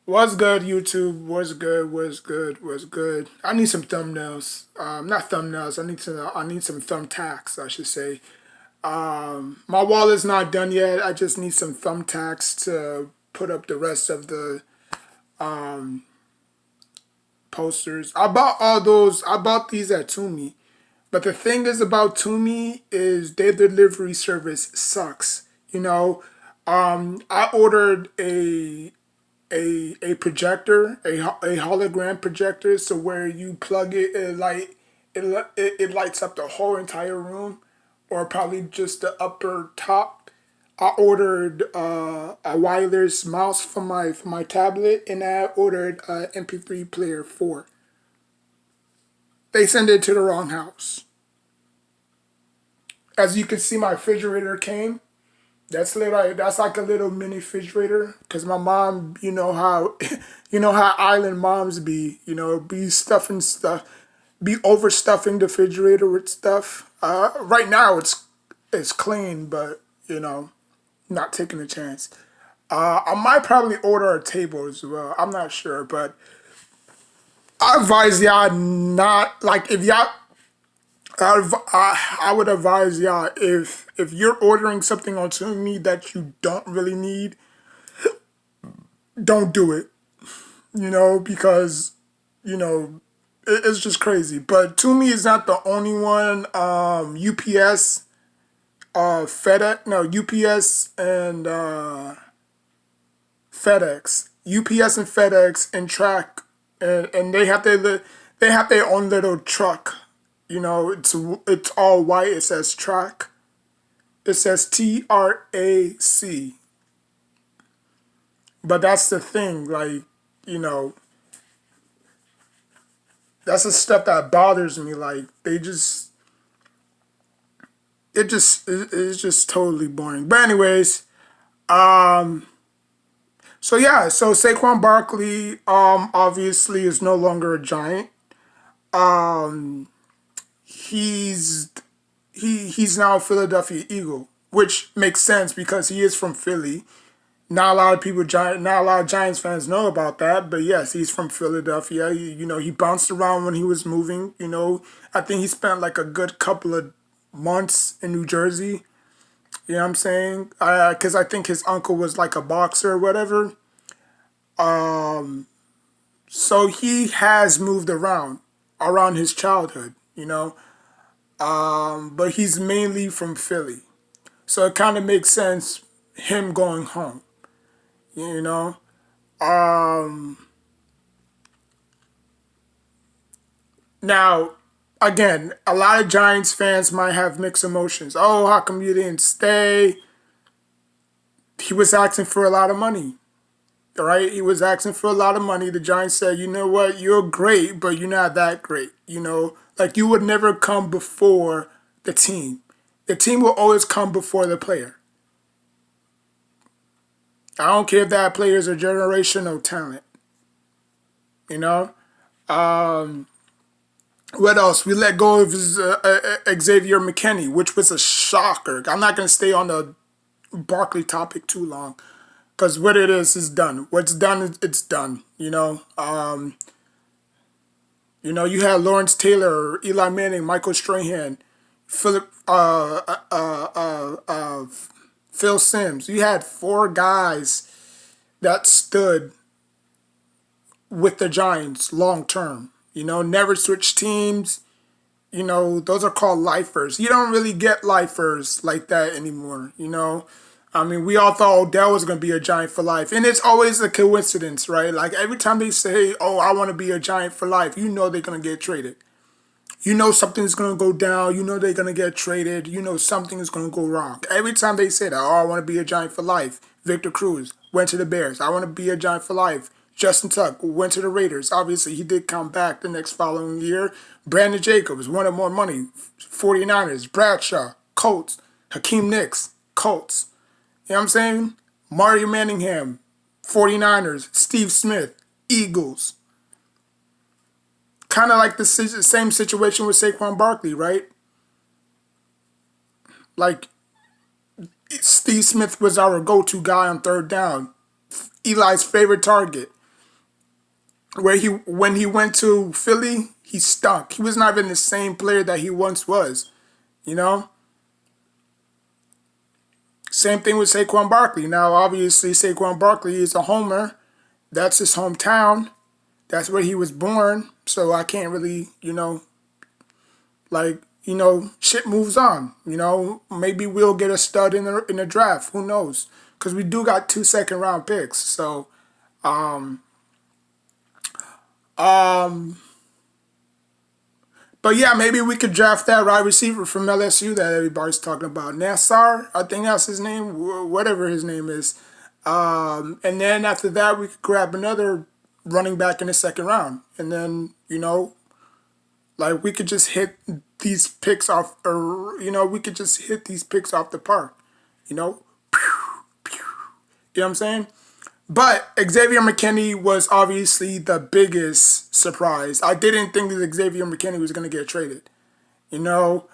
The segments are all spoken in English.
What's good, YouTube? What's good? What's good? What's good? I need some thumbnails. Not thumbnails. I need some thumbtacks, I should say. My wall is not done yet. I just need some thumbtacks to put up the rest of the posters. I bought all those. I bought these at Toomey. But the thing is about Toomey is their delivery service sucks. I ordered a projector, a hologram projector, so where you plug it, it lights up the whole entire room, or probably just the upper top. I ordered a wireless mouse for my tablet, and I ordered a MP3 player 4. They sent it to the wrong house. As you can see, my refrigerator came. That's like a little mini refrigerator. Cause my mom, you know how island moms be. Be stuffing stuff, be overstuffing the refrigerator with stuff. Right now it's clean, but not taking a chance. I might probably order a table as well. I'm not sure, but I advise y'all not like if y'all. I would advise y'all if you're ordering something on me that you don't really need, don't do it. Because it's just crazy. But Toomey is not the only one. UPS, FedEx, no UPS and FedEx, UPS and FedEx and Track, and they have their own little truck. It's all white. It says Track. It says TRAC. But that's the thing, like, you know, that's the stuff that bothers me. Like, it's just totally boring. But anyways, so yeah, so Saquon Barkley, obviously is no longer a Giant. Um, he's he's now a Philadelphia Eagle, which makes sense because he is from Philly. Not a lot of Giants fans know about that, but yes, he's from Philadelphia. He bounced around when he was moving. I think he spent like a good couple of months in New Jersey. You know what I'm saying? Because I think his uncle was like a boxer or whatever. So he has moved around his childhood. But he's mainly from Philly, so it kind of makes sense him going home. You know. Um, Now, again, a lot of Giants fans might have mixed emotions. Oh, how come you didn't stay? He was asking for a lot of money, right? He was asking for a lot of money. The Giants said, you know what, you're great, but you're not that great. Like you would never come before the team. The team will always come before the player. I don't care if that player is a generational talent. You know. What else? We let go of Xavier McKinney, which was a shocker. I'm not going to stay on the Barkley topic too long because what it is done. What's done, it's done. You had Lawrence Taylor, Eli Manning, Michael Strahan, Philip, Phil Simms. You had four guys that stood with the Giants long term. Never switch teams. Those are called lifers. You don't really get lifers like that anymore. I mean, we all thought Odell was going to be a Giant for life. And it's always a coincidence, right? Like every time they say, oh, I want to be a Giant for life, they're going to get traded. Something's going to go down. They're going to get traded. Something is going to go wrong. Every time they say that, oh, I want to be a Giant for life. Victor Cruz went to the Bears. I want to be a Giant for life. Justin Tuck went to the Raiders. Obviously, he did come back the next following year. Brandon Jacobs wanted more money. 49ers, Bradshaw, Colts, Hakeem Nicks, Colts. You know what I'm saying? Mario Manningham, 49ers, Steve Smith, Eagles. Kind of like the same situation with Saquon Barkley, right? Like, Steve Smith was our go-to guy on third down. Eli's favorite target. where he when he went to Philly, he stunk. He was not even the same player that he once was. You know, same thing with Saquon Barkley. Now, obviously, Saquon Barkley is a homer. That's his hometown. That's where he was born. So I can't really, shit moves on. Maybe we'll get a stud in the draft. Who knows? Because we do got 2 second-round picks. So, um, but yeah, maybe we could draft that wide receiver from LSU that everybody's talking about. Nassar, I think that's his name, whatever his name is. And then after that, we could grab another running back in the second round. And then, like we could just hit these picks off, or, we could just hit these picks off the park. You know? You know what I'm saying? But Xavier McKinney was obviously the biggest surprise. I didn't think that Xavier McKinney was going to get traded. You know,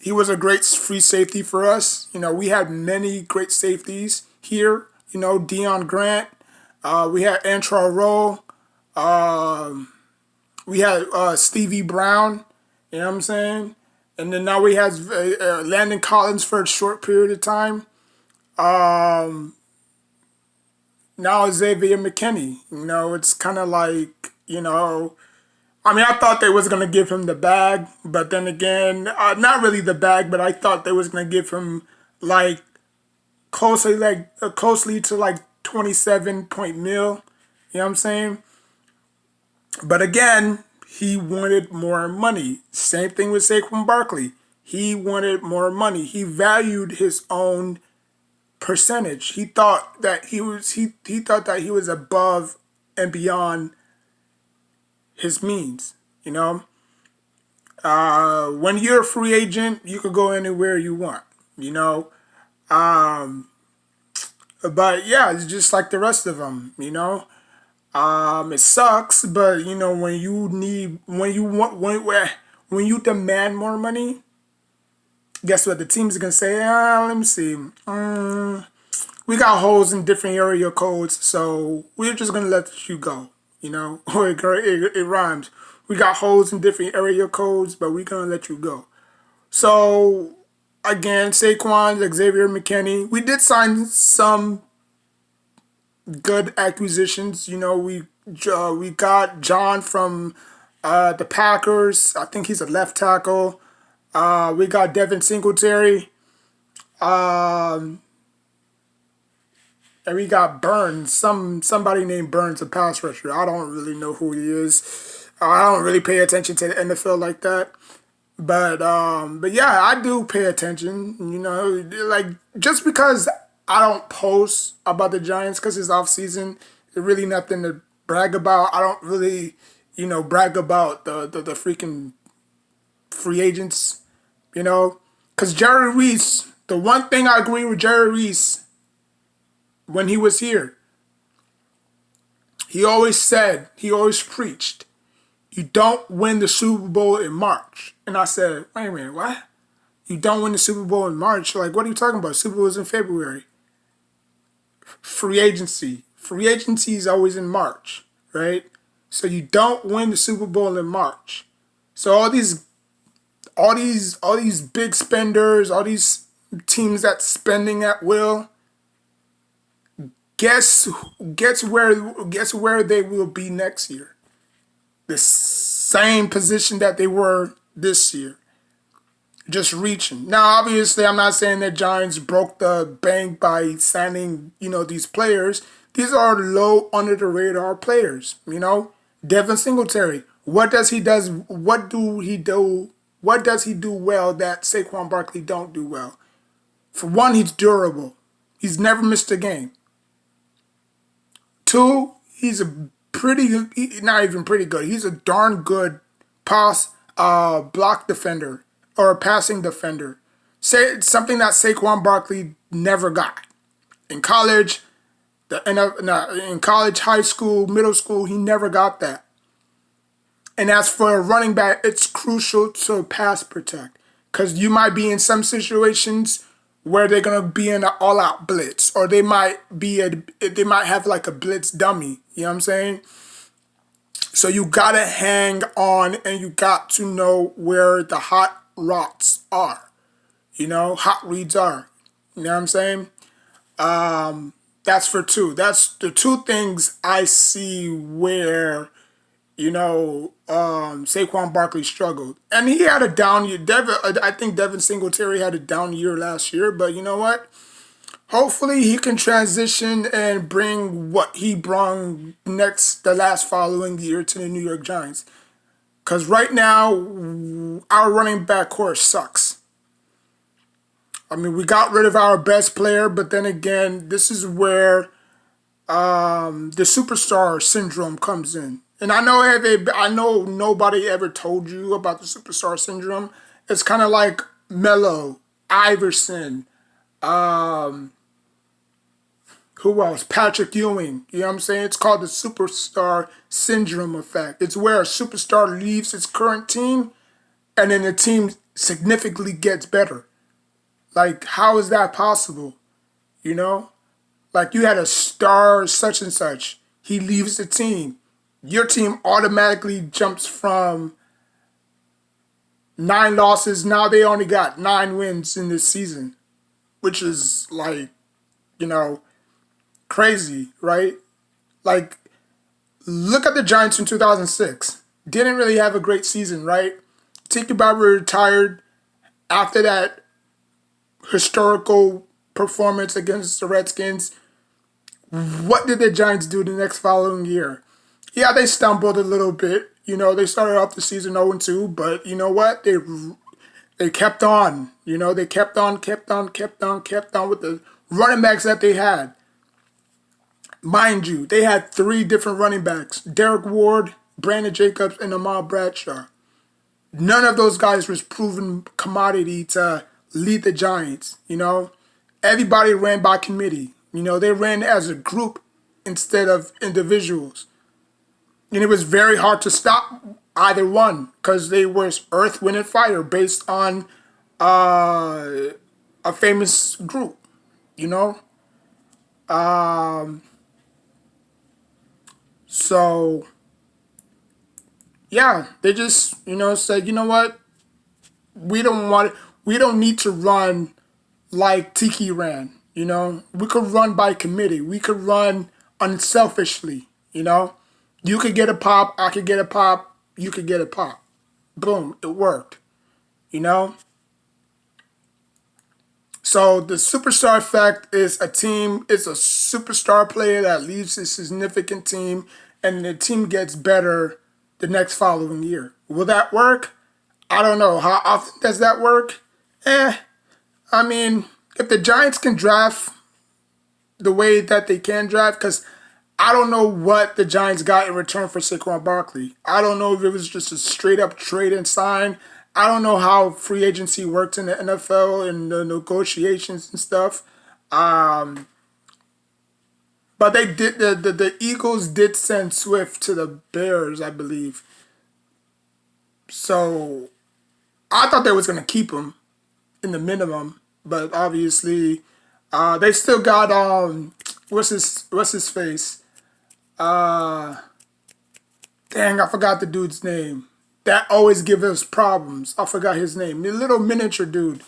he was a great free safety for us. We had many great safeties here. Deion Grant. We had Antrell Rowe. We had Stevie Brown. You know what I'm saying? And then now we have Landon Collins for a short period of time. Now Xavier McKinney. It's kind of like, I thought they was going to give him the bag, but then again, not really the bag, but I thought they was going to give him like closely to like 27 point mil. You know what I'm saying? But again, he wanted more money. Same thing with Saquon Barkley. He wanted more money. He valued his own percentage. He thought that he thought that he was above and beyond his means. When you're a free agent, you could go anywhere you want. But yeah, it's just like the rest of them. It sucks, but when you demand more money, guess what? The team's gonna say, let me see. We got holes in different area codes, so we're just gonna let you go. Or it rhymes. We got holes in different area codes, but we're gonna let you go. So again, Saquon, Xavier McKinney. We did sign some good acquisitions. We got John from the Packers. I think he's a left tackle. We got Devin Singletary. And we got Burns. Somebody named Burns, a pass rusher. I don't really know who he is. I don't really pay attention to the NFL like that. But yeah, I do pay attention. Like just because I don't post about the Giants because it's off season, it's really nothing to brag about. I don't really, brag about the freaking free agents. Because Jerry Reese, the one thing I agree with Jerry Reese when he was here, he always preached, you don't win the Super Bowl in March. And I said, wait a minute, what? You don't win the Super Bowl in March? Like, what are you talking about? Super Bowl is in February. Free agency. Free agency is always in March, right? So you don't win the Super Bowl in March. So all these big spenders, all these teams that's spending at will, guess where they will be next year? The same position that they were this year. Just reaching. Now, obviously, I'm not saying that Giants broke the bank by signing, these players. These are low under the radar players, Devin Singletary. What do he do well that Saquon Barkley don't do well? For one, he's durable. He's never missed a game. Two, he's not even pretty good. He's a darn good block defender or passing defender. Say something that Saquon Barkley never got in college. In college, high school, middle school, he never got that. And as for a running back, it's crucial to pass protect because you might be in some situations where they're gonna be in an all-out blitz, or they might have like a blitz dummy. You know what I'm saying? So you gotta hang on, and you got to know where the hot routes are. Hot reads are. You know what I'm saying? That's for two. That's the two things I see where Saquon Barkley struggled, and he had a down year. I think Devin Singletary had a down year last year, but you know what? Hopefully, he can transition and bring what he brought the last following year to the New York Giants. Because right now, our running back core sucks. I mean, we got rid of our best player, but then again, this is where the superstar syndrome comes in. And I know nobody ever told you about the superstar syndrome. It's kind of like Melo, Iverson, who else? Patrick Ewing. You know what I'm saying? It's called the superstar syndrome effect. It's where a superstar leaves its current team and then the team significantly gets better. Like, how is that possible? Like, you had a star such and such. He leaves the team. Your team automatically jumps from 9 losses. Now they only got 9 wins in this season, which is like, crazy, right? Like, look at the Giants in 2006. Didn't really have a great season, right? Tiki Barber retired after that historical performance against the Redskins. What did the Giants do the next following year? Yeah, they stumbled a little bit. They started off the season 0-2, but you know what? They kept on. They kept on with the running backs that they had. Mind you, they had 3 different running backs: Derek Ward, Brandon Jacobs, and Amal Bradshaw. None of those guys was proven commodity to lead the Giants. Everybody ran by committee. They ran as a group instead of individuals. And it was very hard to stop either one because they were earth, wind, and fire based on a famous group. So, yeah, they just, said, you know what? We don't need to run like Tiki ran. We could run by committee. We could run unselfishly. You could get a pop, I could get a pop, you could get a pop. Boom, it worked. So the superstar effect is it's a superstar player that leaves a significant team and the team gets better the next following year. Will that work? I don't know. How often does that work? I mean, if the Giants can draft the way that they can draft, because I don't know what the Giants got in return for Saquon Barkley. I don't know if it was just a straight up trade and sign. I don't know how free agency works in the NFL and the negotiations and stuff. But they did the Eagles did send Swift to the Bears, I believe. So I thought they was gonna keep him in the minimum, but obviously they still got what's his face? Dang, I forgot the dude's name. That always gives us problems. I forgot his name. The little miniature dude.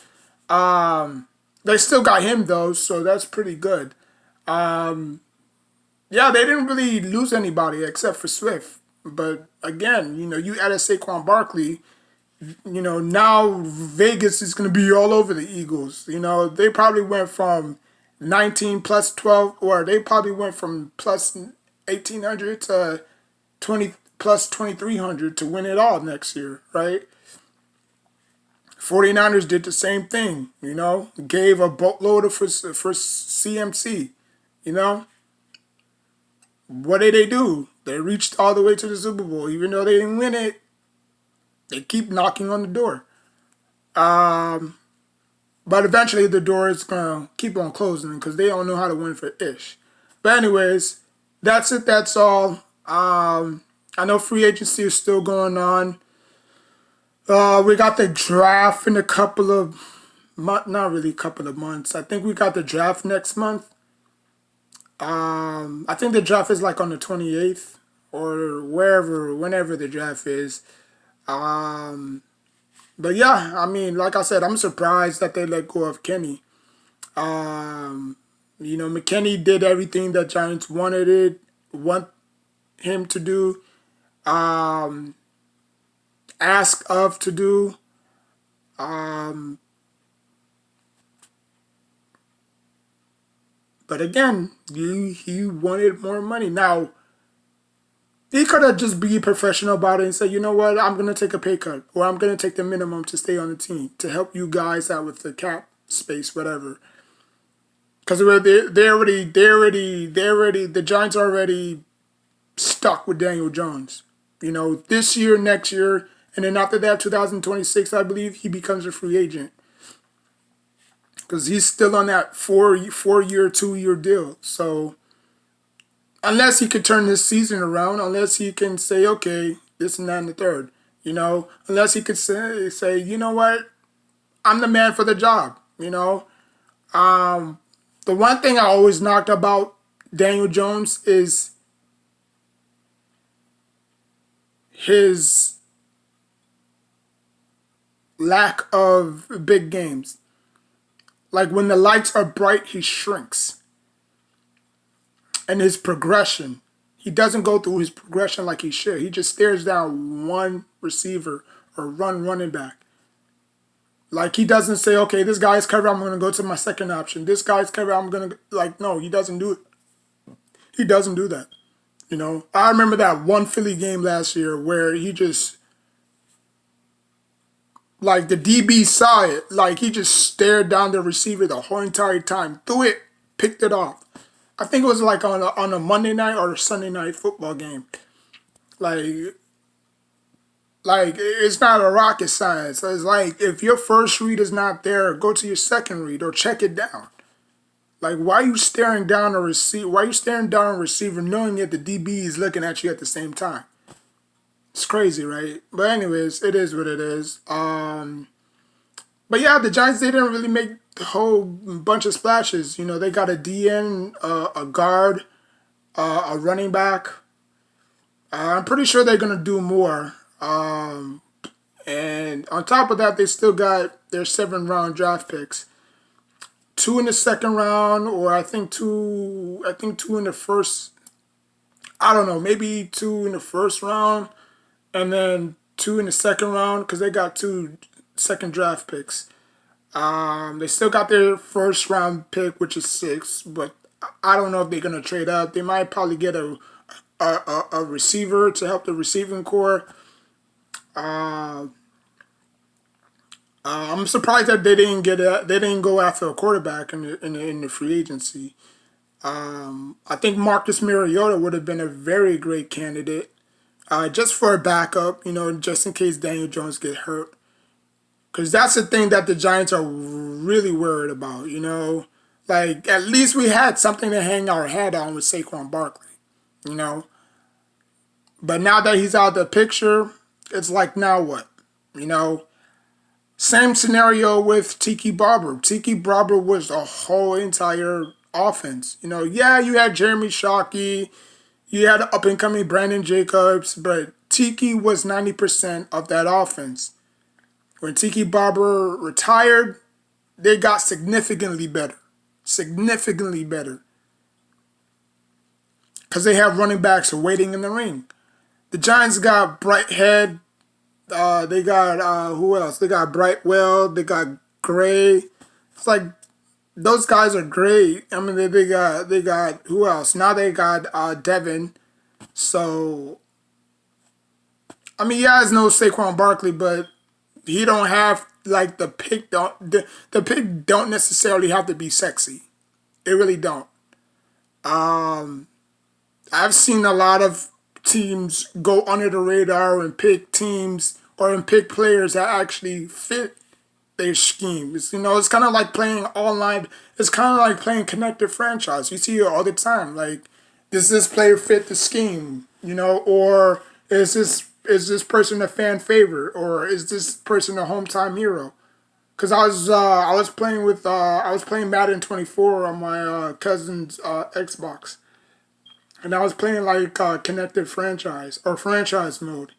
They still got him though, so that's pretty good. Yeah, they didn't really lose anybody except for Swift. But again, you added Saquon Barkley. Now Vegas is going to be all over the Eagles. They probably went from 19 plus 12, or they probably went from plus 1,800 to 20 plus 2,300 to win it all next year, right? 49ers did the same thing, gave a boatload for CMC, What did they do? They reached all the way to the Super Bowl. Even though they didn't win it, they keep knocking on the door. But eventually the door is going to keep on closing because they don't know how to win for ish. But anyways, that's it. That's all. I know free agency is still going on. We got the draft in a couple of not really a couple of months. I think we got the draft next month. I think the draft is like on the 28th or wherever, whenever the draft is. Um, but yeah, I mean, like I said, I'm surprised that they let go of Kenny. Um, McKinney did everything that Giants want him to do, um, ask of to do. Um, but again, he wanted more money. Now, he could have just be professional about it and say, you know what, I'm gonna take a pay cut or I'm gonna take the minimum to stay on the team to help you guys out with the cap space, whatever. Because the Giants are already stuck with Daniel Jones. This year, next year, and then after that, 2026, I believe he becomes a free agent because he's still on that four-year, 2-year deal. So unless he could turn this season around, unless he can say, okay, this and that and the third, unless he could say, you know what, I'm the man for the job. The one thing I always knocked about Daniel Jones is his lack of big games. Like when the lights are bright, he shrinks. And his progression, he doesn't go through his progression like he should. He just stares down one receiver or running back. Like he doesn't say, okay, this guy's covered, I'm going to go to my second option. This guy's covered, I'm going to, no, he doesn't do it. He doesn't do that. I remember that one Philly game last year where he just, like the DB saw it, like he just stared down the receiver the whole entire time, threw it, picked it off. I think it was like on a Monday night or a Sunday night football game. Like it's not a rocket science. It's like if your first read is not there, go to your second read or check it down. Like why are you staring down a receiver? Why are you staring down a receiver knowing that the DB is looking at you at the same time? It's crazy, right? But anyways, it is what it is. But yeah, the Giants, they didn't really make a whole bunch of splashes. They got a DN, a guard, a running back. I'm pretty sure they're going to do more. And on top of that, they still got their 7th-round draft picks. 2 in the second round, or I think two in the first. I don't know, maybe 2 in the first round, and then 2 in the second round, because they got 2 second draft picks. They still got their first round pick, which is 6, but I don't know if they're gonna trade up. They might probably get a receiver to help the receiving core. I'm surprised that they didn't go after a quarterback in the free agency. I think Marcus Mariota would have been a very great candidate, just for a backup, just in case Daniel Jones get hurt. Because that's the thing that the Giants are really worried about, Like, at least we had something to hang our head on with Saquon Barkley, But now that he's out of the picture, it's like, now what? Same scenario with Tiki Barber. Tiki Barber was the whole entire offense. Yeah, you had Jeremy Shockey, you had up-and-coming Brandon Jacobs, but Tiki was 90% of that offense. When Tiki Barber retired, they got significantly better. Significantly better. Because they have running backs waiting in the ring. The Giants got Brighthead. They got, who else? They got Brightwell. They got Gray. It's like, those guys are great. I mean, they got, who else? Now they got Devin. So, I mean, yeah, it's no Saquon Barkley, but he don't have, like, the pick don't necessarily have to be sexy. It really don't. I've seen a lot of teams go under the radar and pick teams and pick players that actually fit their scheme. It's kind of like playing online. It's kind of like playing connected franchise. You see it all the time. Like, does this player fit the scheme? Or is this person a fan favorite, or is this person a hometown hero? Cause I was playing Madden 24 on my cousin's Xbox, and I was playing like connected franchise or franchise mode,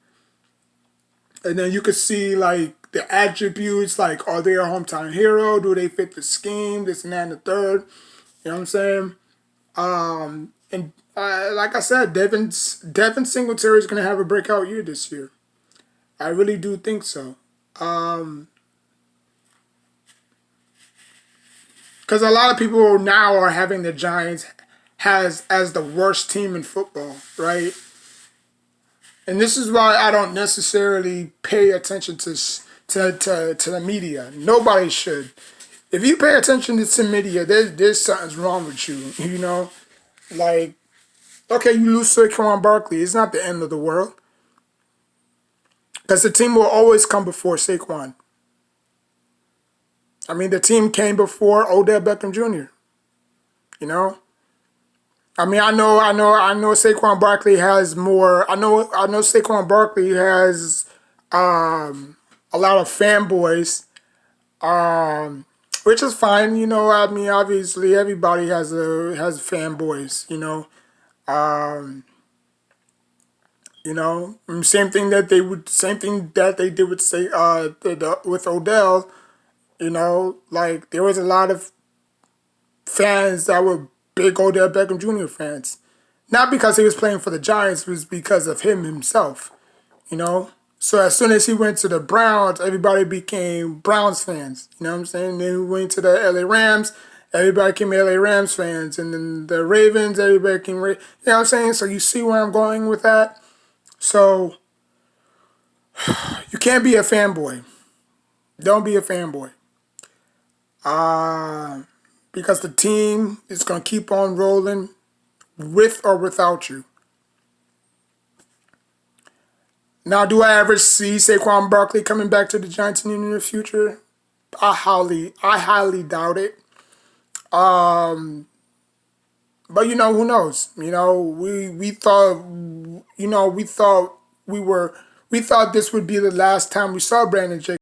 and then you could see like the attributes, like are they a hometown hero? Do they fit the scheme? This and that and the third. You know what I'm saying? And like I said, Devin Singletary is gonna have a breakout year this year. I really do think so. Because a lot of people now are having the Giants has as the worst team in football, right? And this is why I don't necessarily pay attention to the media. Nobody should. If you pay attention to media, there's something's wrong with you. You know, like okay, you lose Saquon Barkley, it's not the end of the world because the team will always come before Saquon. I mean, the team came before Odell Beckham Jr. You know, I mean, I know. Saquon Barkley has more. I know. Saquon Barkley has a lot of fanboys, which is fine. You know, I mean, obviously, everybody has fanboys. Same thing that they did with with Odell. You know, like there was a lot of fans that were big Odell Beckham Jr. fans. Not because he was playing for the Giants, it was because of him himself, you know? So as soon as he went to the Browns, everybody became Browns fans. You know what I'm saying? Then he went to the LA Rams, everybody became LA Rams fans. And then the Ravens, everybody became you know what I'm saying? So you see where I'm going with that? So you can't be a fanboy. Don't be a fanboy. Because the team is going to keep on rolling with or without you. Now, do I ever see Saquon Barkley coming back to the Giants in the near future? I highly doubt it. But you know, who knows? You know, we thought, you know, we thought this would be the last time we saw Brandon Jacobs.